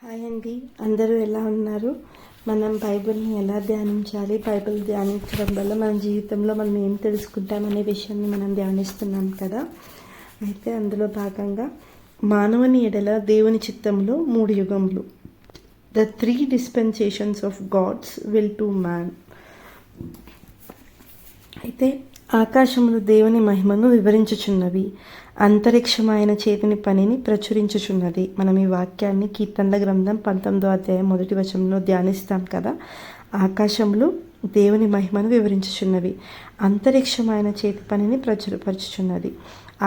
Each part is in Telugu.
హాయ్ అండి, అందరూ ఎలా ఉన్నారు? మనం బైబిల్ని ఎలా ధ్యానించాలి, బైబిల్ ధ్యానించడం వల్ల మన జీవితంలో మనం ఏం తెలుసుకుంటామనే విషయాన్ని మనం ధ్యానిస్తున్నాం కదా. అయితే అందులో భాగంగా మానవుని ఎడల దేవుని చిత్తంలో 3 యుగములు, the 3 dispensations of God's will to man. అయితే ఆకాశములు దేవుని మహిమను వివరించుచున్నవి, అంతరిక్షమైన చేతిని పనిని ప్రచురించుచున్నది. మనం ఈ వాక్యాన్ని కీర్తనల గ్రంథం 19వ అధ్యాయం 1వ వచనంలో ధ్యానిస్తాం కదా. ఆకాశములు దేవుని మహిమను వివరించుచున్నవి, అంతరిక్షమైన చేతి పనిని ప్రచురపరచుచున్నది.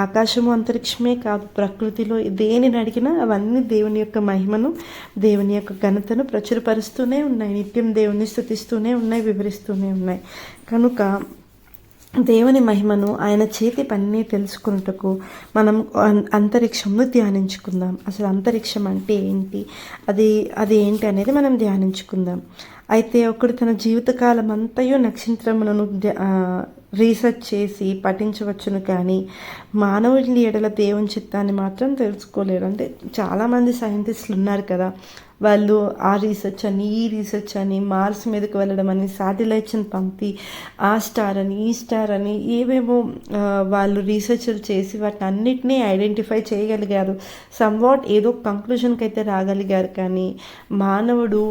ఆకాశము అంతరిక్షమే కాదు, ప్రకృతిలో దేనిని అడిగినా అవన్నీ దేవుని యొక్క మహిమను, దేవుని యొక్క ఘనతను ప్రచురపరుస్తూనే ఉన్నాయి. నిత్యం దేవుని స్తుతిస్తూనే ఉన్నాయి, వివరిస్తూనే ఉన్నాయి. కనుక దేవుని మహిమను, ఆయన చేతి పనిని తెలుసుకున్నటకు మనం అంతరిక్షంను ధ్యానించుకుందాం. అసలు అంతరిక్షం అంటే ఏంటి, అది ఏంటి అనేది మనం ధ్యానించుకుందాం. అయితే ఒకడు తన జీవితకాలం అంతయు నక్షత్రములను రీసెర్చ్ చేసి పఠించవచ్చును, కానీ మానవుని ఎడల దేవుని చిత్తాన్ని మాత్రం తెలుసుకోలేరు. అంటే చాలామంది సైంటిస్టులు ఉన్నారు కదా, వాళ్ళు ఆ రీసెర్చ్ అని, ఈ రీసెర్చ్ అని, మార్స్ మీదకి వెళ్ళడం అని, శాటిలైట్స్ని పంపి ఆ స్టార్ అని, ఈ స్టార్ అని ఏవేమో వాళ్ళు రీసెర్చ్లు చేసి వాటిని అన్నిటినీ ఐడెంటిఫై చేయగలిగారు. సమ్వాట్ ఏదో కంక్లూషన్కి అయితే రాగలిగారు, కానీ మానవుడు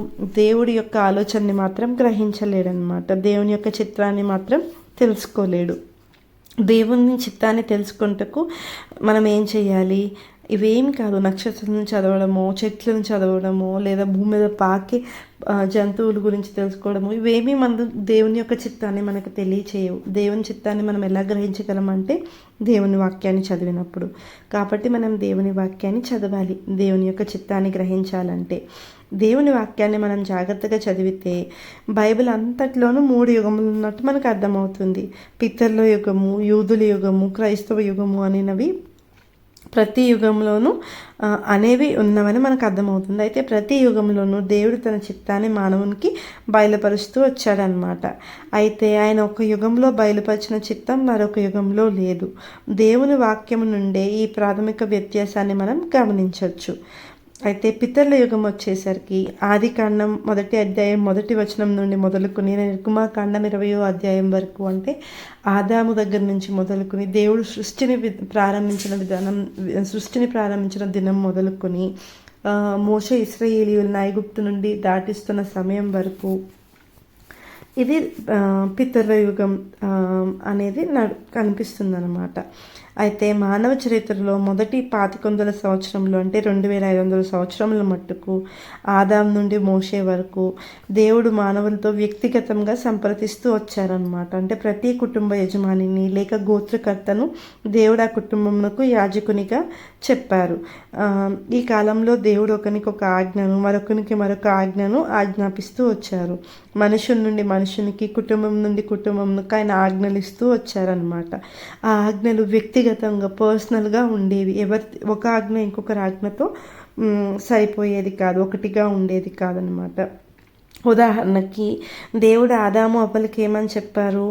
దేవుడి యొక్క ఆలోచనని మాత్రం గ్రహించలేడనమాట. దేవుని యొక్క చిత్రాన్ని మాత్రం తెలుసుకోలేడు. దేవుని చిత్తాన్ని తెలుసుకుంటకు మనం ఏం చేయాలి? ఇవేమి కాదు, నక్షత్రాలను చదవడము, చెట్లను చదవడము, లేదా భూమి మీద పాకి జంతువుల గురించి తెలుసుకోవడము, ఇవేమీ మన దేవుని యొక్క చిత్తాన్ని మనకు తెలియచేయవు. దేవుని చిత్తాన్ని మనం ఎలా గ్రహించగలమంటే దేవుని వాక్యాన్ని చదివినప్పుడు. కాబట్టి మనం దేవుని వాక్యాన్ని చదవాలి దేవుని యొక్క చిత్తాన్ని గ్రహించాలంటే. దేవుని వాక్యాన్ని మనం జాగ్రత్తగా చదివితే బైబిల్ అంతట్లోనూ 3 యుగములు ఉన్నట్టు మనకు అర్థమవుతుంది. పితరుల యుగము, యూదుల యుగము, క్రైస్తవ యుగము అనేవి ప్రతి యుగంలోనూ అనేవి ఉన్నవని మనకు అర్థమవుతుంది. అయితే ప్రతి యుగంలోనూ దేవుడు తన చిత్తాన్ని మానవునికి బయలుపరుస్తూ వచ్చాడనమాట. అయితే ఆయన ఒక యుగంలో బయలుపరిచిన చిత్తం మరొక యుగంలో లేదు. దేవుని వాక్యము నుండే ఈ ప్రాథమిక వ్యత్యాసాన్ని మనం గమనించవచ్చు. అయితే పితరుల యుగం వచ్చేసరికి ఆదికాండం 1వ అధ్యాయం 1వ వచనం నుండి మొదలుకొని నిర్గమాకాండం 20వ అధ్యాయం వరకు, అంటే ఆదాము దగ్గర నుంచి మొదలుకొని దేవుడు సృష్టిని ప్రారంభించిన దినం మొదలుకొని మోషే ఇశ్రాయేలీయులను ఐగుప్తు నుండి దాటిస్తున్న సమయం వరకు ఇది పితరుల యుగం అనేది కనిపిస్తుంది అన్నమాట. అయితే మానవ చరిత్రలో మొదటి 1500 సంవత్సరంలో, అంటే 2500 సంవత్సరముల మట్టుకు ఆదాం నుండి మోషే వరకు దేవుడు మానవులతో వ్యక్తిగతంగా సంప్రదిస్తూ వచ్చారనమాట. అంటే ప్రతి కుటుంబ యజమానిని లేక గోత్రకర్తను దేవుడు ఆ కుటుంబమునకు యాజకునిగా చెప్పారు. ఈ కాలంలో దేవుడు ఒకనికి ఒక ఆజ్ఞను, మరొకనికి మరొక ఆజ్ఞను ఆజ్ఞాపిస్తూ వచ్చారు. మనుషుల నుండి మనుషునికి, కుటుంబం నుండి కుటుంబంకి ఆయన ఆజ్ఞలు ఇస్తూ వచ్చారనమాట. ఆ ఆజ్ఞలు వ్యక్తిగతంగా, పర్సనల్గా ఉండేవి. ఒక ఆజ్ఞ ఇంకొకరి ఆజ్ఞతో సరిపోయేది కాదు, ఒకటిగా ఉండేది కాదనమాట. ఉదాహరణకి దేవుడు ఆదాము అవ్వలకి ఏమని చెప్పారు?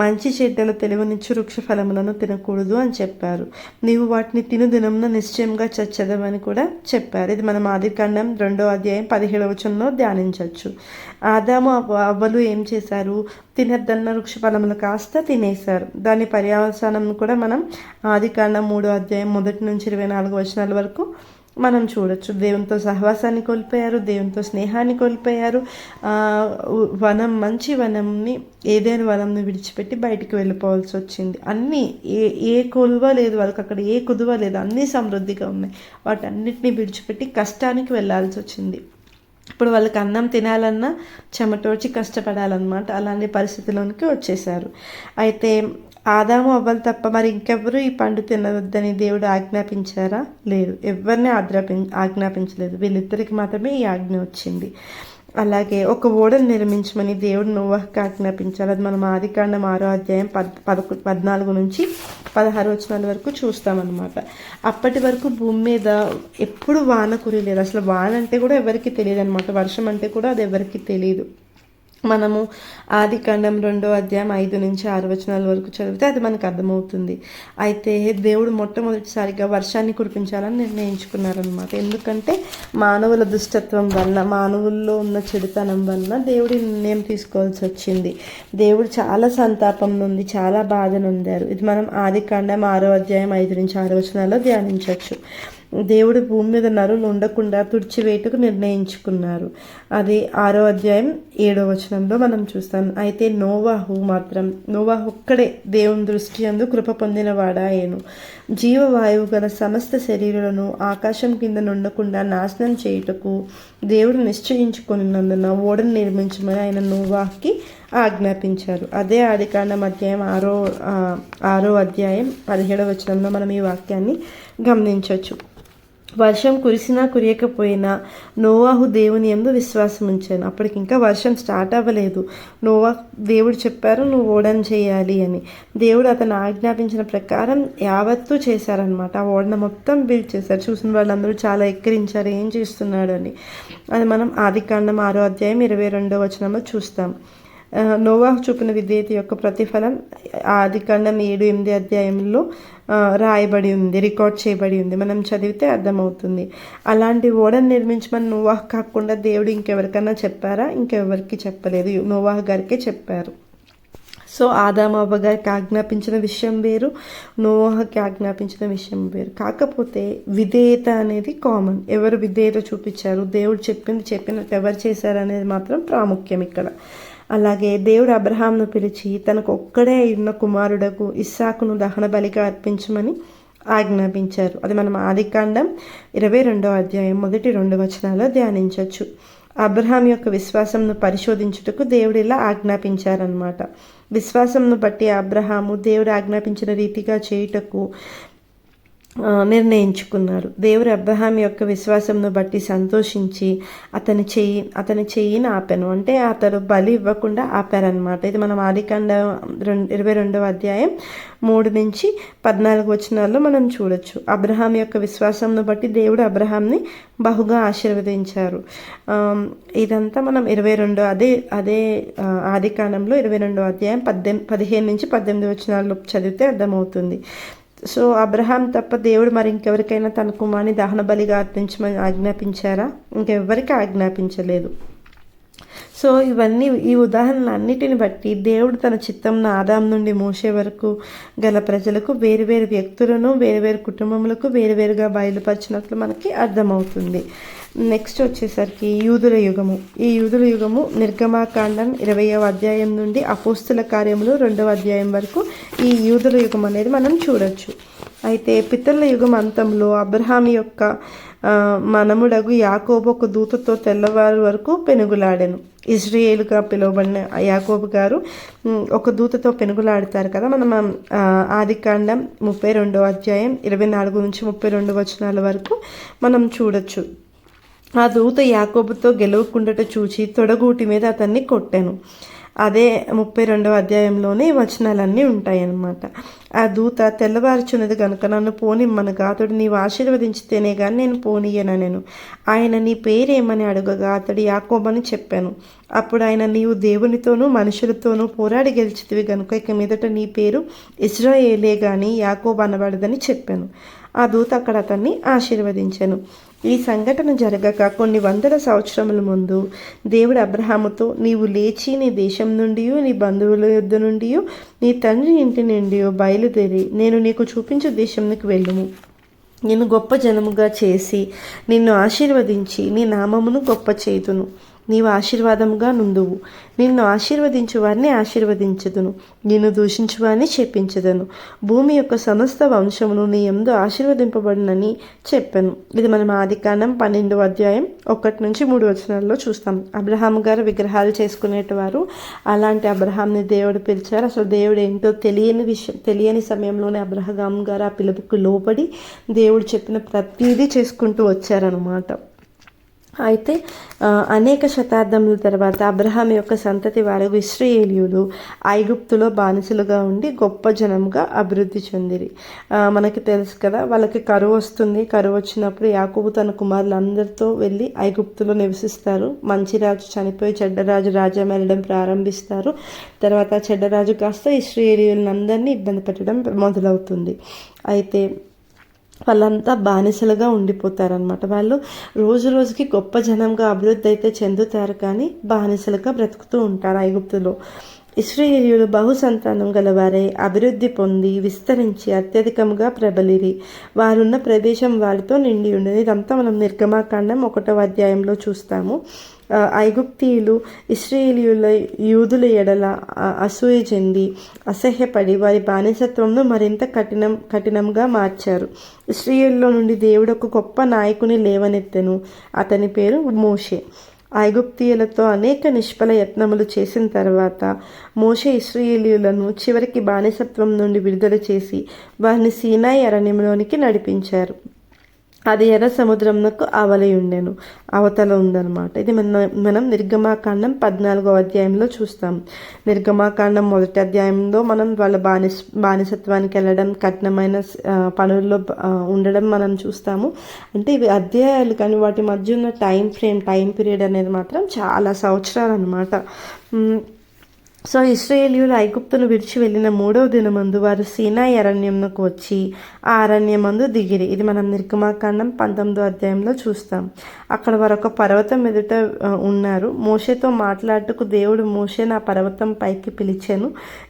మంచి చెడ్డల తెలివనిచ్చు వృక్ష ఫలములను తినకూడదు అని చెప్పారు. నీవు వాటిని తిను దినంలో నిశ్చయంగా చచ్చదవని కూడా చెప్పారు. ఇది మనం ఆదికాండం 2వ అధ్యాయం 17వ వచనంలో ధ్యానించవచ్చు. ఆదాము అవ్వలు ఏం చేశారు? తినద్దన్న వృక్ష ఫలములు కాస్త తినేశారు. దాని పర్యవసానం కూడా మనం ఆదికాండం 3వ అధ్యాయం 1 నుంచి 24 వచనాల వరకు మనం చూడొచ్చు. దేవునితో సహవాసాన్ని కోల్పోయారు, దేవునితో స్నేహాన్ని కోల్పోయారు. మంచి వనంని, ఏదైనా వనంని విడిచిపెట్టి బయటికి వెళ్ళిపోవాల్సి వచ్చింది. అన్నీ ఏ కొలువ లేదు వాళ్ళకి, అక్కడ ఏ కుదువ లేదు, అన్నీ సమృద్ధిగా ఉన్నాయి. వాటన్నిటిని విడిచిపెట్టి కష్టానికి వెళ్ళాల్సి వచ్చింది. ఇప్పుడు వాళ్ళకి అన్నం తినాలన్నా చెమటోడ్చి కష్టపడాలన్నమాట. అలాంటి పరిస్థితిలోనికి వచ్చేసారు. అయితే ఆదాము అవ్వలు తప్ప మరి ఇంకెవరు ఈ పండు తినవద్దని దేవుడు ఆజ్ఞాపించారా? లేదు, ఎవరిని ఆజ్ఞాపించలేదు. వీళ్ళిద్దరికి మాత్రమే ఈ ఆజ్ఞ వచ్చింది. అలాగే ఒక ఓడను నిర్మించమని దేవుడు నోవాహుకి ఆజ్ఞాపించారు. అది మనం ఆదికాండం 6వ అధ్యాయం 14 నుంచి 16 వచనాల వరకు చూస్తామన్నమాట. అప్పటి వరకు భూమి మీద ఎప్పుడు వాన కురియలేదు. అసలు వాన అంటే కూడా ఎవరికి తెలియదు అనమాట. వర్షం అంటే కూడా అది ఎవరికి తెలియదు. మనము ఆదికాండం 2వ అధ్యాయం 5-6 వచనాల వరకు చదివితే అది మనకు అర్థమవుతుంది. అయితే దేవుడు మొట్టమొదటిసారిగా వర్షాన్ని కురిపించాలని నిర్ణయించుకున్నారనమాట. ఎందుకంటే మానవుల దుష్టత్వం వల్ల, మానవుల్లో ఉన్న చెడుతనం వల్ల దేవుడి నిర్ణయం తీసుకోవాల్సి వచ్చింది. దేవుడు చాలా సంతాపం నుండి, చాలా బాధ నొందారు. ఇది మనం ఆదికాండం 6వ అధ్యాయం 5-6 వచనాల్లో ధ్యానించవచ్చు. దేవుడు భూమి మీద నరులు ఉండకుండా తుడిచివేయటకు నిర్ణయించుకున్నారు. అది 6వ అధ్యాయం 7వ వచనంలో మనం చూస్తాం. అయితే నోవాహు ఒక్కడే దేవుని దృష్టి యందు కృప పొందిన వాడాయను. జీవవాయువు గల సమస్త శరీరాలను ఆకాశం కింద నుండకుండా నాశనం చేయుటకు దేవుడు నిశ్చయించుకున్నందున ఓడను నిర్మించమని ఆయన నోవాహుకి ఆజ్ఞాపించారు. అదే ఆదికాండం అధ్యాయం 6వ అధ్యాయం 17వ వచనంలో మనం ఈ వాక్యాన్ని గమనించవచ్చు. వర్షం కురిసినా కురియకపోయినా నోవాహు దేవుని యందు విశ్వాసం ఉంచాను. అప్పటికి ఇంకా వర్షం స్టార్ట్ అవ్వలేదు. దేవుడు చెప్పారు నువ్వు ఓడను చేయాలి అని. దేవుడు అతను ఆజ్ఞాపించిన ప్రకారం యావత్తూ చేశారనమాట. ఆ ఓడను మొత్తం బిల్డ్ చేశారు. చూసిన వాళ్ళందరూ చాలా ఎక్కిరించారు, ఏం చేస్తున్నాడు అని. అది మనం ఆదికాండం 6వ అధ్యాయం 22వ వచనంలో చూస్తాం. నోవాహు చూపిన విధేయత యొక్క ప్రతిఫలం ఆదికాండం 7-8 అధ్యాయంలో రాయబడి ఉంది, రికార్డ్ చేయబడి ఉంది. మనం చదివితే అర్థమవుతుంది. అలాంటి ఓడను నిర్మించమని నోవాహు కాకుండా దేవుడు ఇంకెవరికన్నా చెప్పారా? ఇంకెవరికి చెప్పలేదు, నోవాహు గారికే చెప్పారు. సో ఆదాము అవ్వ గారికి ఆజ్ఞాపించిన విషయం వేరు, నోవాహుకి ఆజ్ఞాపించిన విషయం వేరు. కాకపోతే విధేయత అనేది కామన్. ఎవరు విధేయత చూపించారు, దేవుడు చెప్పినట్టు ఎవరు చేశారు అనేది మాత్రం ప్రాముఖ్యం ఇక్కడ. అలాగే దేవుడు అబ్రహాంను పిలిచి తనకు ఒక్కడే ఉన్న కుమారుడకు ఇస్సాకును దహన బలిగా అర్పించమని ఆజ్ఞాపించారు. అది మనం ఆదికాండం 22వ అధ్యాయం 1-2 వచనాల్లో ధ్యానించవచ్చు. అబ్రహాం యొక్క విశ్వాసంను పరిశోధించుటకు దేవుడు ఇలా ఆజ్ఞాపించారనమాట. విశ్వాసంను బట్టి అబ్రహాము దేవుడు ఆజ్ఞాపించిన రీతిగా చేయుటకు నిర్ణయించుకున్నారు. దేవుడు అబ్రహాం యొక్క విశ్వాసంను బట్టి సంతోషించి అతని చెయ్యిని ఆపాను. అంటే అతడు బలి ఇవ్వకుండా ఆపారనమాట. ఇది మనం ఆదికాండం 22వ అధ్యాయం 3-14 వచనాల్లో మనం చూడొచ్చు. అబ్రహాం యొక్క విశ్వాసంను బట్టి దేవుడు అబ్రహాంని బహుగా ఆశీర్వదించారు. ఇదంతా మనం 22 అదే ఆదికాండంలో 22వ అధ్యాయం 15-18 వచనాల్లో చదివితే అర్థమవుతుంది. సో అబ్రహాం తప్ప దేవుడు మరి ఇంకెవరికైనా తన కుమారుని దహన బలిగా అర్పించమని ఆజ్ఞాపించారా? ఇంకెవరికి ఆజ్ఞాపించలేదు. సో ఈ ఉదాహరణలన్నిటిని బట్టి దేవుడు తన చిత్తంను ఆదాం నుండి మోసే వరకు గల ప్రజలకు వేరువేరు వ్యక్తులను, వేరువేరు కుటుంబములకు వేరువేరుగా బయలుపరిచినట్లు మనకి అర్థమవుతుంది. నెక్స్ట్ వచ్చేసరికి యూదుల యుగము. ఈ యూదుల యుగము నిర్గమాకాండం 20వ అధ్యాయం నుండి అపోస్తుల కార్యములు 2వ అధ్యాయం వరకు ఈ యూదుల యుగం అనేది మనం చూడొచ్చు. అయితే పితరుల యుగం అంతంలో అబ్రహాం యొక్క మనముడగు యాకోబు ఒక దూతతో తెల్లవారు వరకు పెనుగులాడెను. ఇజ్రాయేలుగా పిలువబడిన యాకోబు గారు ఒక దూతతో పెనుగులాడతారు కదా. మనం ఆదికాండం 32వ అధ్యాయం 24-32 వచనాల వరకు మనం చూడొచ్చు. ఆ దూత యాకోబుతో గెలవకుండట చూచి తొడగూటి మీద అతన్ని కొట్టాను. అదే 32వ అధ్యాయంలోనే వచనాలన్నీ ఉంటాయన్నమాట. ఆ దూత తెల్లవారుచున్నది కనుక నన్ను పోనిమ్మనగా అతడు నీవు ఆశీర్వదించితేనే కానీ నేను పోనీయనెను. ఆయన నీ పేరేమని అడుగగా అతడు యాకోబని చెప్పాను. అప్పుడు ఆయన నీవు దేవునితోనూ మనుషులతోనూ పోరాడి గెలిచితివి కనుక ఇక మీదట నీ పేరు ఇశ్రాయేలే గాని యాకోబు అనబడదని చెప్పాను. ఆ దూత అక్కడ అతన్ని ఆశీర్వదించాను. ఈ సంఘటన జరగక కొన్ని వందల సంవత్సరముల ముందు దేవుడు అబ్రహాముతో నీవు లేచి నీ దేశం నుండి, నీ బంధువుల యొద్ద నుండి, నీ తండ్రి ఇంటి నుండి బయలుదేరి నేను నీకు చూపించు దేశంకి వెళ్ళుము. నిన్ను గొప్ప జనముగా చేసి నిన్ను ఆశీర్వదించి నీ నామమును గొప్ప చేతును. నీవు ఆశీర్వాదముగా నుండువు. నిన్ను ఆశీర్వదించు వారిని ఆశీర్వదించదును, నిన్ను దూషించు వారిని చెప్పించదను. భూమి యొక్క సమస్త వంశమును నీ యందు ఆశీర్వదింపబడునని చెప్పాను. ఇది మనం ఆదికాండం 12వ అధ్యాయం 1-3 వచనాల్లో చూస్తాం. అబ్రహాం గారు విగ్రహాలు చేసుకునేటవారు. అలాంటి అబ్రహాంని దేవుడు పిలిచారు. అసలు దేవుడు ఏంటో తెలియని సమయంలోనే అబ్రహాం గారు ఆ పిలుపుకు లోబడి దేవుడు చెప్పిన ప్రతిదీ చేసుకుంటూ వచ్చారనమాట. అయితే అనేక శతాబ్దముల తర్వాత అబ్రహాం యొక్క సంతతి వారు ఇశ్రాయేలీయులు ఐగుప్తులో బానిసలుగా ఉండి గొప్ప జనంగా అభివృద్ధి చెందిరి. మనకి తెలుసు కదా, వాళ్ళకి కరువు వస్తుంది. కరువు వచ్చినప్పుడు యాకోబు తన కుమారులందరితో వెళ్ళి ఐగుప్తులో నివసిస్తారు. మంచి రాజు చనిపోయి చెడ్డరాజు రాజ్యం వెళ్ళడం ప్రారంభిస్తారు. తర్వాత చెడ్డరాజు కాస్త ఇశ్రాయేలీయులందరినీ ఇబ్బంది పెట్టడం మొదలవుతుంది. అయితే వాళ్ళంతా బానిసలుగా ఉండిపోతారనమాట. వాళ్ళు రోజు రోజుకి గొప్ప జనంగా అభివృద్ధి అయితే చెందుతారు, కానీ బానిసలుగా బ్రతుకుతూ ఉంటారు ఐగుప్తులో. ఇశ్రాయేలీయులు బహు సంతానం గలవారై అభివృద్ధి పొంది విస్తరించి అత్యధికంగా ప్రబలిరి. వారున్న ప్రదేశం వారితో నిండి ఉండేది. ఇదంతా మనం నిర్గమాకాండం 1వ అధ్యాయంలో చూస్తాము. ఐగుప్తీయులు ఇశ్రాయేలీయుల యూదుల ఎడల అసూయ చెంది అసహ్యపడి వారి బానిసత్వంను మరింత కఠినంగా మార్చారు. ఇశ్రాయేలులో నుండి దేవుడు ఒక గొప్ప నాయకుని లేవనెత్తెను. అతని పేరు మోషే. ఐగుప్తీయులతో అనేక నిష్ఫల యత్నములు చేసిన తర్వాత మోషే ఇశ్రాయేలీయులను చివరికి బానిసత్వం నుండి విడుదల చేసి వారిని సీనాయి అరణ్యంలోనికి నడిపించారు. అది ఎర్ర సముద్రంకు ఆవలి ఉండెను, అవతల ఉందన్నమాట. ఇది మనం నిర్గమాకాండం 14వ అధ్యాయంలో చూస్తాం. నిర్గమాకాండం 1వ అధ్యాయంలో మనం వాళ్ళ బానిసత్వానికి వెళ్ళడం, కఠినమైన పనుల్లో ఉండడం మనం చూస్తాము. అంటే ఇవి అధ్యాయాలు, కానీ వాటి మధ్య ఉన్న టైం పీరియడ్ అనేది మాత్రం చాలా సంవత్సరాలు అన్నమాట. సో ఇశ్రాయేలీయులు ఐగుప్తును విడిచి వెళ్ళిన 3వ దినమందు వారు సీనాయి అరణ్యంకు వచ్చి ఆ అరణ్యమందు దిగిరి. ఇది మనం నిర్గమాకాండం 19వ అధ్యాయంలో చూస్తాం. అక్కడ వారు ఒక పర్వతం ఎదుట ఉన్నారు. మోషేతో మాట్లాడుటకు దేవుడు మోషేను ఆ పర్వతం పైకి పిలిచాను.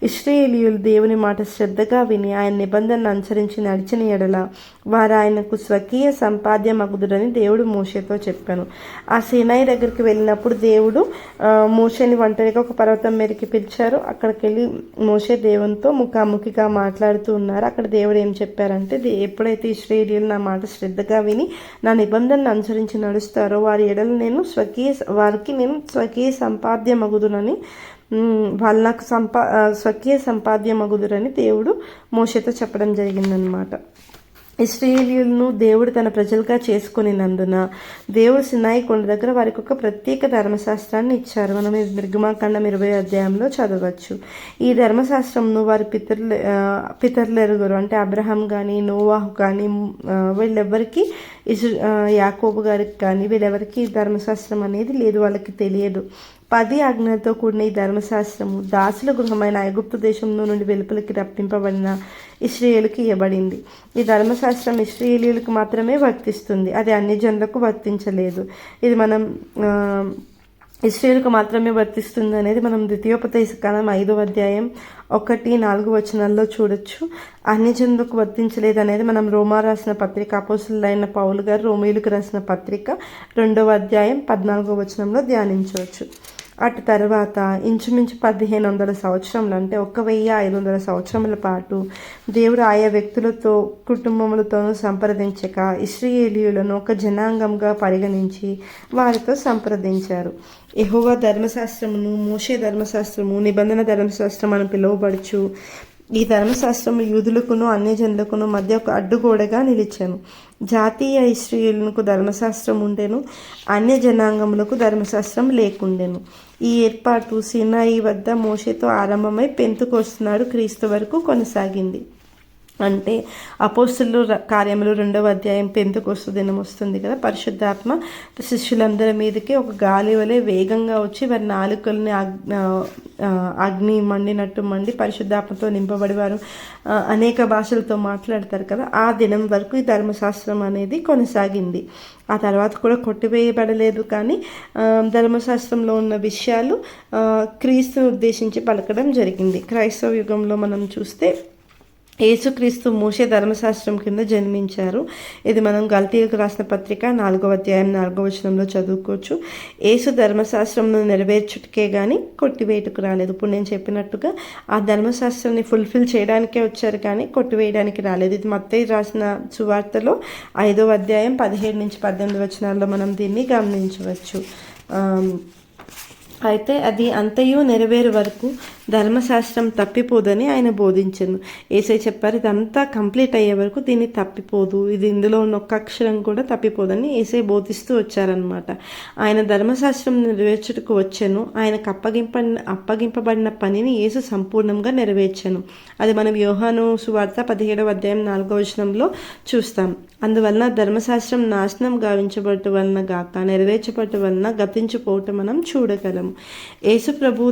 ఇశ్రాయేలీయులు దేవుని మాట శ్రద్ధగా విని ఆయన నిబంధనను అనుసరించి నడిచిన ఎడల వారు ఆయనకు స్వకీయ సంపాద్యమగుదురని దేవుడు మోషేతో చెప్పాను. ఆ సీనాయి దగ్గరికి వెళ్ళినప్పుడు దేవుడు మోషేని ఒంటరిగా ఒక పర్వతం మీదకి పిలిచారు. అక్కడికి వెళ్ళి మోషే దేవునితో ముఖాముఖిగా మాట్లాడుతూ ఉన్నారు. అక్కడ దేవుడు ఏం చెప్పారంటే, ఎప్పుడైతే ఇశ్రాయేలీయులు నా మాట శ్రద్ధగా విని నా నిబంధనను అనుసరించి నడుస్తారో వారి ఎడల వారికి నేను స్వకీయ సంపాద్యమగుదునని వాళ్ళు నాకు స్వకీయ సంపాద్యమగుదురని దేవుడు మోషేతో చెప్పడం జరిగిందనమాట. ఇశ్రాయేలీయులను దేవుడు తన ప్రజలుగా చేసుకునినందున దేవుడు సినాయి కొండ దగ్గర వారికి ఒక ప్రత్యేక ధర్మశాస్త్రాన్ని ఇచ్చారు. మనం నిర్గమాకాండం 20వ అధ్యాయంలో చదవచ్చు. ఈ ధర్మశాస్త్రంను వారి పితరులు ఎరుగురు. అంటే అబ్రహాం కానీ నోవాహు కానీ వీళ్ళెవరికి యాకోబు గారికి కానీ వీళ్ళెవరికి ధర్మశాస్త్రం అనేది లేదు, వాళ్ళకి తెలియదు. 10 ఆజ్ఞలతో కూడిన ఈ ధర్మశాస్త్రము దాసుల గృహమైన ఐగుప్తు దేశంలో నుండి వెలుపలికి రప్పింపబడిన ఇశ్రాయేలుకి ఇవ్వబడింది. ఈ ధర్మశాస్త్రం ఇశ్రాయేలీయులకు మాత్రమే వర్తిస్తుంది, అది అన్ని జనులకు వర్తించలేదు. ఇది మనం ఇశ్రాయేలుకు మాత్రమే వర్తిస్తుంది అనేది మనం ద్వితీయోపదేశకాండం 5వ అధ్యాయం 1-4 వచనాల్లో చూడొచ్చు. అన్ని జనులకు వర్తించలేదు అనేది మనం రోమా రాసిన పత్రిక, అపోస్తలుడైన పౌలు గారు రోమీయులకు రాసిన పత్రిక 2వ అధ్యాయం 14వ వచనంలో ధ్యానించవచ్చు. అటు తర్వాత ఇంచుమించు 1500 సంవత్సరములు, అంటే 1500 సంవత్సరముల పాటు దేవుడు ఆయా వ్యక్తులతో కుటుంబములతోనూ సంప్రదించక ఇశ్రాయేలీయులను ఒక జనాంగంగా పరిగణించి వారితో సంప్రదించారు. యెహోవా ధర్మశాస్త్రమును మోషే ధర్మశాస్త్రము నిబంధన ధర్మశాస్త్రం అని పిలువబడుచు ఈ ధర్మశాస్త్రము యూదులకును అన్యజనులకును మధ్య ఒక అడ్డుగోడగా నిలిచాను. జాతీయ ఇశ్రాయేలునకు ధర్మశాస్త్రం ఉండెను, అన్య జనాంగములకు ధర్మశాస్త్రం లేకుండెను. ఈ ఏర్పాటు సీనాయి వద్ద మోషేతో ఆరంభమై పెంతెకొస్తు క్రీస్తు వరకు కొనసాగింది. అంటే అపోస్తలుల కార్యములు 2వ అధ్యాయం పెంతెకొస్తు దినం వస్తుంది కదా, పరిశుద్ధాత్మ శిష్యులందరి మీదకి ఒక గాలి వలె వేగంగా వచ్చి వారి నాలుకల్ని అగ్ని మండినట్టు మండి పరిశుద్ధాత్మతో నింపబడి వారు అనేక భాషలతో మాట్లాడతారు కదా. ఆ దినం వరకు ఈ ధర్మశాస్త్రం అనేది కొనసాగింది. ఆ తర్వాత కూడా కొట్టివేయబడలేదు, కానీ ధర్మశాస్త్రంలో ఉన్న విషయాలు క్రీస్తును ఉద్దేశించి పలకడం జరిగింది. క్రైస్తవ యుగంలో మనం చూస్తే యేసుక్రీస్తు మోషే ధర్మశాస్త్రం కింద జన్మించారు. ఇది మనం గలతీయులకు రాసిన పత్రిక 4వ అధ్యాయం 4వ వచనంలో చదువుకోవచ్చు. యేసు ధర్మశాస్త్రంను నెరవేర్చుటకే కానీ కొట్టివేయటకు రాలేదు. ఇప్పుడు నేను చెప్పినట్టుగా ఆ ధర్మశాస్త్రాన్ని ఫుల్ఫిల్ చేయడానికే వచ్చారు, కానీ కొట్టివేయడానికి రాలేదు. ఇది మత్తయి రాసిన సువార్తలో 5వ అధ్యాయం 17-18 వచనాల్లో మనం దీన్ని గమనించవచ్చు. అయితే అది అంతయు నెరవేరు వరకు ధర్మశాస్త్రం తప్పిపోదని ఆయన బోధించను. యేసయ్య చెప్పారు, ఇదంతా కంప్లీట్ అయ్యే వరకు దీన్ని తప్పిపోదు, ఇది ఇందులో ఉన్న ఒక్క అక్షరం కూడా తప్పిపోదని యేసయ్య బోధిస్తూ వచ్చారనమాట. ఆయన ధర్మశాస్త్రం నెరవేర్చుటకు వచ్చాను. ఆయనకు అప్పగింపబడిన పనిని యేసు సంపూర్ణంగా నెరవేర్చాను. అది మనం యోహాను సువార్త 17వ అధ్యాయం 4వ వచనంలో చూస్తాం. అందువలన ధర్మశాస్త్రం నాశనం గావించబడటం వలన గాక నెరవేర్చబడటం వలన గతించిపోవటం మనం చూడగలము. యేసు ప్రభు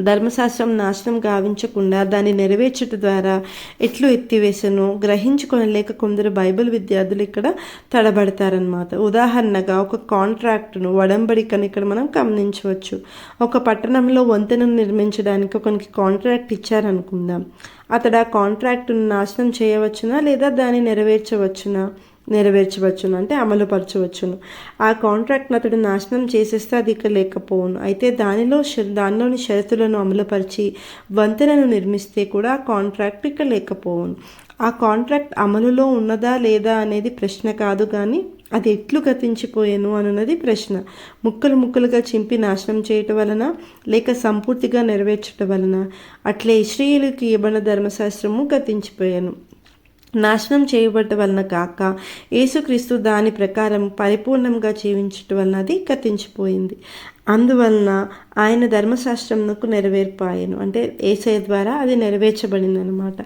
ధర్మశాస్త్రం నాశనం గావించకుండా దాన్ని నెరవేర్చుట ద్వారా ఎట్లు ఎత్తివేసను గ్రహించుకొనలేక కొందరు బైబిల్ విద్యార్థులు ఇక్కడ తడబడతారనమాట. ఉదాహరణగా ఒక కాంట్రాక్టును, వడంబడికను ఇక్కడ మనం గమనించవచ్చు. ఒక పట్టణంలో వంతెనను నిర్మించడానికి ఒకనికి కాంట్రాక్ట్ ఇచ్చారనుకుందాం. అతడు ఆ కాంట్రాక్టును నాశనం చేయవచ్చునా లేదా దాన్ని నెరవేర్చవచ్చును అంటే అమలుపరచవచ్చును. ఆ కాంట్రాక్ట్ను అతడు నాశనం చేసేస్తే అది ఇక లేకపోవును. అయితే దానిలోని షరతులను అమలుపరిచి వంతెనను నిర్మిస్తే కూడా ఆ కాంట్రాక్ట్ ఇక లేకపోవును. ఆ కాంట్రాక్ట్ అమలులో ఉన్నదా లేదా అనేది ప్రశ్న కాదు, కానీ అది ఎట్లు గతించిపోయాను అన్నది ప్రశ్న. ముక్కలుగా చింపి నాశనం చేయటం వలన లేక సంపూర్తిగా నెరవేర్చటం వలన. అట్లే ఇశ్రాయేలుకి ఇవ్వబడిన ధర్మశాస్త్రము గతించిపోయాను, నాశనం చేయబడటం వలన కాక యేసుక్రీస్తు దాని ప్రకారం పరిపూర్ణంగా జీవించటం వలన అది గతించిపోయింది. అందువలన ఆయన ధర్మశాస్త్రంకు నెరవేర్పాయను అంటే యేసయ్య ద్వారా అది నెరవేర్చబడింది అనమాట.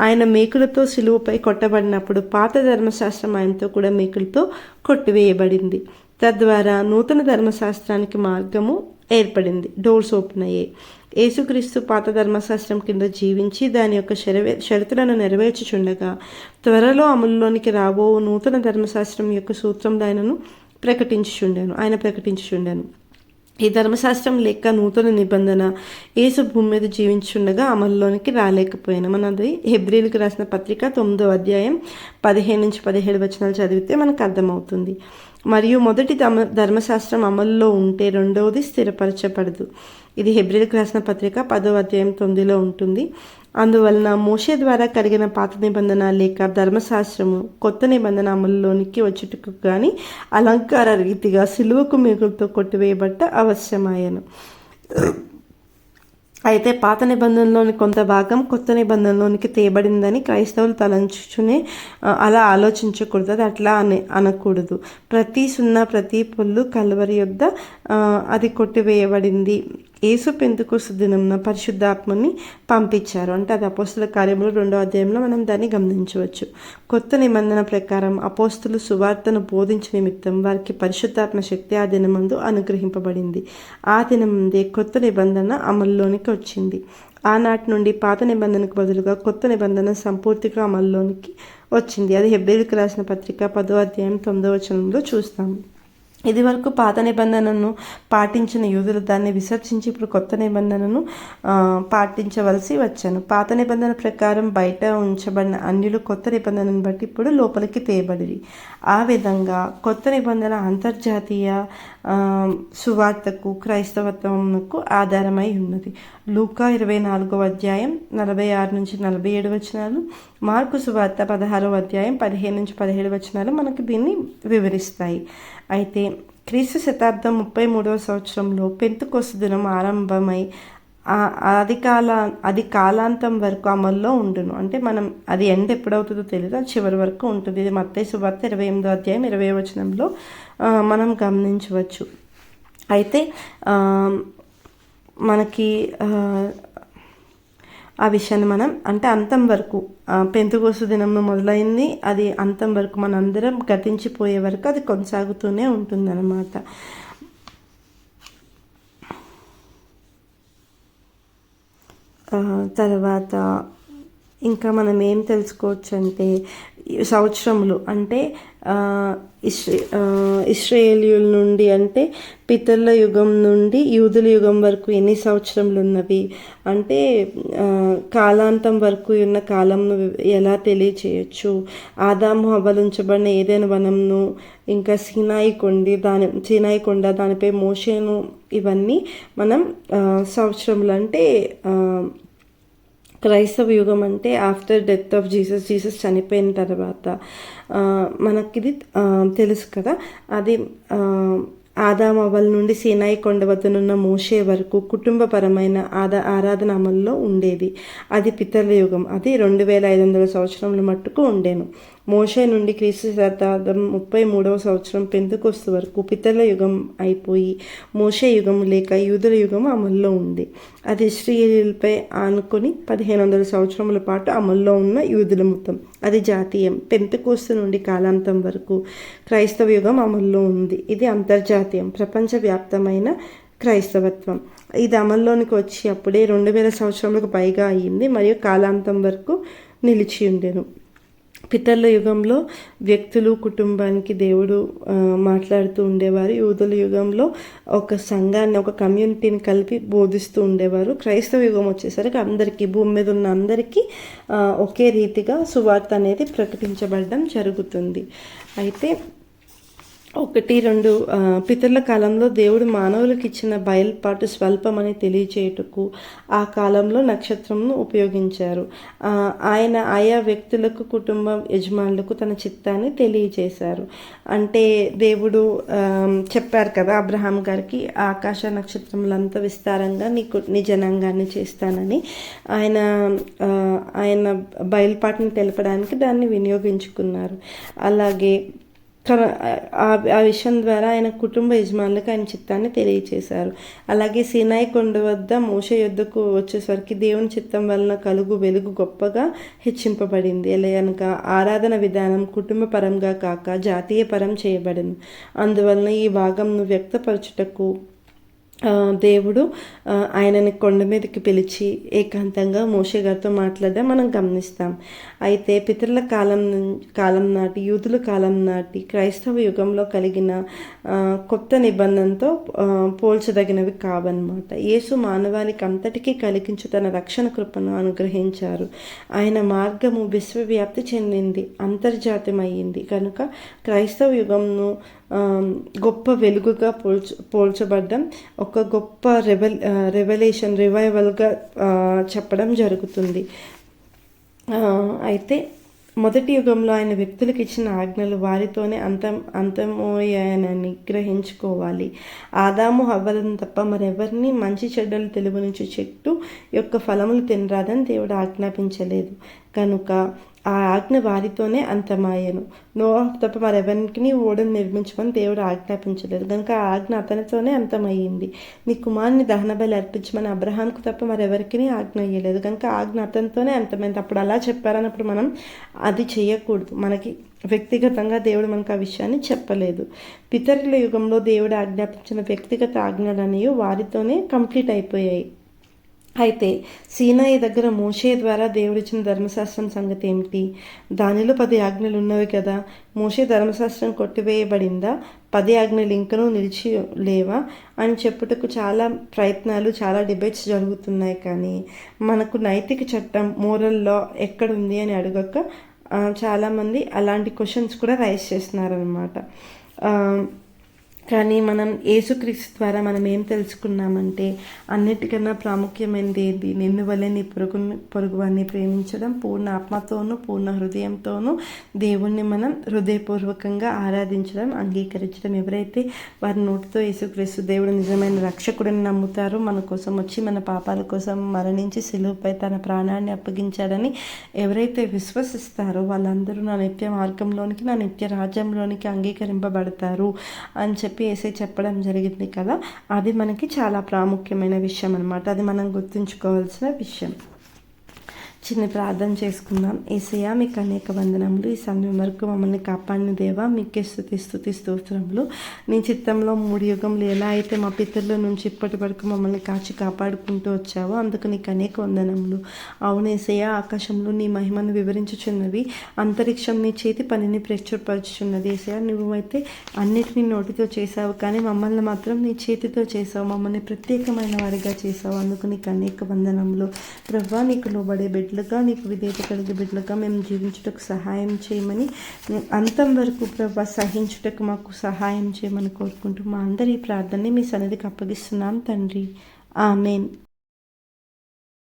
ఆయన మేకులతో సిలువపై కొట్టబడినప్పుడు పాత ధర్మశాస్త్రం ఆయనతో కూడా మేకులతో కొట్టివేయబడింది. తద్వారా నూతన ధర్మశాస్త్రానికి మార్గము ఏర్పడింది, డోర్స్ ఓపెన్ అయ్యాయి. యేసుక్రీస్తు పాత ధర్మశాస్త్రం కింద జీవించి దాని యొక్క షరతులను నెరవేర్చుచుండగా త్వరలో అమలులోనికి రాబో నూతన ధర్మశాస్త్రం యొక్క సూత్రం ఆయన ప్రకటించుచుండాను. ఈ ధర్మశాస్త్రం లేక నూతన నిబంధన యేసు భూమి మీద జీవించుండగా అమలులోనికి రాలేకపోయాను. మనది హెబ్రీలకు రాసిన పత్రిక 9వ అధ్యాయం 15-17 వచనాలు చదివితే మనకు అర్థమవుతుంది. మరియు మొదటి ధర్మశాస్త్రం అమలులో ఉంటే రెండవది స్థిరపరచబడదు. ఇది హెబ్రీలకు రాసిన పత్రిక 10వ అధ్యాయం 9లో ఉంటుంది. అందువలన మోషే ద్వారా కలిగిన పాత నిబంధన లేక ధర్మశాస్త్రము కొత్త నిబంధన అమలులోనికి వచ్చుటకు కానీ అలంకార రీతిగా సిలువకు మేకులతో కొట్టివేయబట్ట అవశ్యమాయను. అయితే పాత నిబంధనలోని కొంత భాగం కొత్త నిబంధనలోనికి తేబడిందని క్రైస్తవులు తలంచుచునే అలా ఆలోచించకూడదు, అది అట్లా అనకూడదు. ప్రతి పొల్లు కల్వరి యొద్ద అది కొట్టివేయబడింది. యేసు పెంతెకొస్తు దినంన పరిశుద్ధాత్మని పంపించారు అంటే అది అపోస్తుల కార్యములు 2వ అధ్యాయంలో మనం దాన్ని గమనించవచ్చు. కొత్త నిబంధన ప్రకారం అపోస్తులు సువార్తను బోధించే నిమిత్తం వారికి పరిశుద్ధాత్మ శక్తి ఆ దినమందు అనుగ్రహింపబడింది. ఆ దినమందే కొత్త నిబంధన అమల్లోనికి వచ్చింది. ఆనాటి నుండి పాత నిబంధనకు బదులుగా కొత్త నిబంధన సంపూర్తిగా అమల్లోనికి వచ్చింది. అది హెబ్రీలకు రాసిన పత్రిక 10వ అధ్యాయం 9వ వచనంలో చూస్తాము. ఇది వరకు పాత నిబంధనను పాటించిన యూదులు దాన్ని విసర్జించి ఇప్పుడు కొత్త నిబంధనను పాటించవలసి వచ్చాను. పాత నిబంధన ప్రకారం బయట ఉంచబడిన అన్యులు కొత్త నిబంధనను బట్టి ఇప్పుడు లోపలికి తేబడి. ఆ విధంగా కొత్త నిబంధన అంతర్జాతీయ సువార్తకు క్రైస్తవత్వమునకు ఆధారమై ఉన్నది. లూకా 24వ అధ్యాయం 46-47 వచనాలు, మార్కు సువార్త 16వ అధ్యాయం 15-17 వచనాలు మనకు దీన్ని వివరిస్తాయి. అయితే క్రీస్తు శతాబ్దం 33వ సంవత్సరంలో పెంతెకొస్తు దినం ఆరంభమై అది కాలాంతం వరకు అమల్లో ఉండును. అంటే మనం అది ఎండ్ ఎప్పుడవుతుందో తెలియదు, అది చివరి వరకు ఉంటుంది. ఇది మత్తయి సువార్త 28వ అధ్యాయం 20వ వచనంలో మనం గమనించవచ్చు. అయితే మనకి ఆ విషయాన్ని మనం అంటే అంతం వరకు పెంతెకొస్తు దినం మొదలైంది, అది అంతం వరకు మనందరం గతించిపోయే వరకు అది కొనసాగుతూనే ఉంటుందన్నమాట. తర్వాత ఇంకా మనం ఏం తెలుసుకోవచ్చు అంటే సంవత్సరములు అంటే ఇశ్రాయేలీయుల నుండి అంటే పితరుల యుగం నుండి యూదుల యుగం వరకు ఎన్ని సంవత్సరములు ఉన్నవి అంటే కాలాంతం వరకు ఉన్న కాలంను ఎలా తెలియచేయచ్చు. ఆదాము హవ్వలు ఉంచబడిన ఏదైనా వనంను, ఇంకా సీనాయి కొండ దానిపై మోషేను, ఇవన్నీ మనం సంవత్సరములు అంటే క్రైస్తవ యుగం అంటే ఆఫ్టర్ డెత్ ఆఫ్ జీసస్ చనిపోయిన తర్వాత మనకిది తెలుసు కదా. అది ఆదామవ్వల నుండి సీనాయి కొండ వద్దనున్న మోషే వరకు కుటుంబపరమైన ఆరాధన అమల్లో ఉండేది. అది పితరుల యుగం. అది 2500 సంవత్సరముల మట్టుకు ఉండేను. మోషే నుండి క్రీస్తు శతాబ్దం 33వ సంవత్సరం పెంతెకొస్తు వరకు పితరుల యుగం అయిపోయి మోషే యుగం లేక యూదుల యుగం అమల్లో ఉంది. అది ఇశ్రాయేలీయులపై ఆనుకొని 1500 సంవత్సరముల పాటు అమల్లో ఉన్న యూదుల మతం. అది జాతీయం. పెంతెకొస్తు నుండి కాలాంతం వరకు క్రైస్తవ యుగం అమల్లో ఉంది. ఇది అంతర్జాతీయం, ప్రపంచవ్యాప్తమైన క్రైస్తవత్వం. ఇది అమల్లోనికి వచ్చి అప్పుడే 2000 సంవత్సరములకు పైగా అయ్యింది మరియు కాలాంతం వరకు నిలిచి ఉండేను. పితరుల యుగంలో వ్యక్తులు, కుటుంబానికి దేవుడు మాట్లాడుతూ ఉండేవారు. యూదుల యుగంలో ఒక సంఘాన్ని, ఒక కమ్యూనిటీని కలిపి బోధిస్తూ ఉండేవారు. క్రైస్తవ యుగం వచ్చేసరికి అందరికీ, భూమి మీద ఉన్న అందరికీ ఒకే రీతిగా సువార్త అనేది ప్రకటించబడడం జరుగుతుంది. అయితే 1-2 పితరుల కాలంలో దేవుడు మానవులకు ఇచ్చిన బయలుపాటు స్వల్పమని తెలియచేయుటకు ఆ కాలంలో నక్షత్రంను ఉపయోగించారు. ఆయన ఆయా వ్యక్తులకు, కుటుంబం యజమానులకు తన చిత్తాన్ని తెలియచేశారు. అంటే దేవుడు చెప్పారు కదా అబ్రహాం గారికి, ఆకాశ నక్షత్రములంతా విస్తారంగా నీ జనాంగాన్ని చేస్తానని. ఆయన బయలుపాటుని తెలపడానికి దాన్ని వినియోగించుకున్నారు. అలాగే ఆ విషయం ద్వారా ఆయన కుటుంబ యజమానులకు ఆయన చిత్తాన్ని తెలియచేశారు. అలాగే సీనాయి కొండ వద్ద మోషే యొద్దకు వచ్చేసరికి దేవుని చిత్తం వలన కలుగు వెలుగు గొప్పగా హెచ్చింపబడింది. అనగా ఆరాధన విధానం కుటుంబ పరంగా కాక జాతీయ పరం చేయబడింది. అందువలన ఈ భాగంను వ్యక్తపరచుటకు దేవుడు ఆయనని కొండ మీదకి పిలిచి ఏకాంతంగా మోషే గారితో మాట్లాడడం మనం గమనిస్తాం. అయితే పితరుల కాలం నాటి, యూదుల కాలం నాటి క్రైస్తవ యుగంలో కలిగిన కొత్త నిబంధనతో పోల్చదగినవి కావన్నమాట. యేసు మానవానికి అంతటికీ కలిగించు తన రక్షణ కృపను అనుగ్రహించారు. ఆయన మార్గము విశ్వవ్యాప్తి చెందింది, అంతర్జాతీయమైంది. కనుక క్రైస్తవ యుగంను గొప్ప వెలుగుగా పోల్చబడ్డం, ఒక గొప్ప రివైవల్గా చెప్పడం జరుగుతుంది. అయితే మొదటి యుగంలో ఆయన వ్యక్తులకు ఇచ్చిన ఆజ్ఞలు వారితోనే అంతమయ్యాయనని గ్రహించుకోవాలి. ఆదాము హవ్వలను తప్ప మరెవరిని మంచి చెడ్డలు తెలుగునిచ్చు చెట్టు యొక్క ఫలములు తినరాదని దేవుడు ఆజ్ఞాపించలేదు. కనుక ఆ ఆజ్ఞ వారితోనే అంతమాయను. నోవాహు తప్ప మరెవరికి ఓడను నిర్మించమని దేవుడు ఆజ్ఞాపించలేదు. కనుక ఆ ఆజ్ఞ అతనితోనే అంతమయ్యింది. నీ కుమారుని దహన బలి అర్పించమని అబ్రహాంకు తప్ప మరెవరికి ఆజ్ఞ ఇయ్యలేదు. కనుక ఆజ్ఞ అతనితోనే అంతమైంది. అప్పుడు అలా చెప్పారన్నప్పుడు మనం అది చేయకూడదు. మనకి వ్యక్తిగతంగా దేవుడు మనకు ఆ విషయాన్ని చెప్పలేదు. పితరుల యుగంలో దేవుడు ఆజ్ఞాపించిన వ్యక్తిగత ఆజ్ఞలనేవి వారితోనే కంప్లీట్ అయిపోయాయి. అయితే సీనాయి దగ్గర మోషే ద్వారా దేవుడిచ్చిన ధర్మశాస్త్రం సంగతి ఏమిటి? దానిలో 10 ఆజ్ఞలు ఉన్నవి కదా. మోషే ధర్మశాస్త్రం కొట్టివేయబడిందా? 10 ఆజ్ఞలు ఇంకనూ నిలిచి లేవా అని చెప్పుటకు చాలా ప్రయత్నాలు, చాలా డిబేట్స్ జరుగుతున్నాయి. కానీ మనకు నైతిక చట్టం, మోరల్ లా ఎక్కడుంది అని అడగక చాలామంది అలాంటి క్వశ్చన్స్ కూడా రైజ్ చేస్తున్నారనమాట. కానీ మనం యేసుక్రీస్తు ద్వారా మనం ఏం తెలుసుకున్నామంటే, అన్నిటికన్నా ప్రాముఖ్యమైనది ఏంటి? నిన్ను వలె నీ పొరుగువాన్ని ప్రేమించడం, పూర్ణ ఆత్మతోనూ పూర్ణ హృదయంతోనూ దేవుణ్ణి మనం హృదయపూర్వకంగా ఆరాధించడం, అంగీకరించడం. ఎవరైతే వారి నోటితో యేసుక్రీస్తు దేవుడు నిజమైన రక్షకుడిని నమ్ముతారో, మన కోసం వచ్చి మన పాపాల కోసం మరణించి సిలువపై తన ప్రాణాన్ని అప్పగించాడని ఎవరైతే విశ్వసిస్తారో వాళ్ళందరూ నా నిత్య మార్గంలోనికి, నా నిత్య రాజ్యంలోనికి అంగీకరింపబడతారు అని చెప్పి యేసే చెప్పడం జరిగింది కదా. అది మనకి చాలా ప్రాముఖ్యమైన విషయం అన్నమాట. అది మనం గుర్తుంచుకోవాల్సిన విషయం. చిన్న ప్రార్థన చేసుకుందాం. యేసయ్యా, మీకు అనేక వందనములు. ఈ సమయం వరకు మమ్మల్ని కాపాడిన దేవా, మీకే స్తుతి స్తోత్రములు. నీ చిత్తంలో 3 యుగంలో ఎలా అయితే మా పితరుల నుంచి ఇప్పటి వరకు మమ్మల్ని కాచి కాపాడుకుంటూ వచ్చావో అందుకు నీకు అనేక వందనములు. అవును యేసయ్యా, ఆకాశంలో నీ మహిమను వివరించుచున్నవి, అంతరిక్షం నీ చేతి పనిని ప్రచురపరుచుచున్నది. యేసయ్యా, నువ్వైతే అన్నిటినీ నోటితో చేసావు, కానీ మమ్మల్ని మాత్రం నీ చేతితో చేసావు. మమ్మల్ని ప్రత్యేకమైన వారిగా చేసావు. అందుకు నీకు అనేక వందనములు. ప్రభువా, నీకు లోబడే బిడ్డలుగా, నీకు విధేయత కలిగే బిడ్డలుగా మేము జీవించుటకు సహాయం చేయమని, అంతం వరకు ప్రభా సహించుటకు మాకు సహాయం చేయమని కోరుకుంటూ మా అందరి ప్రార్థనని మీ సన్నిధికి అప్పగిస్తున్నాం తండ్రి. ఆమేన్.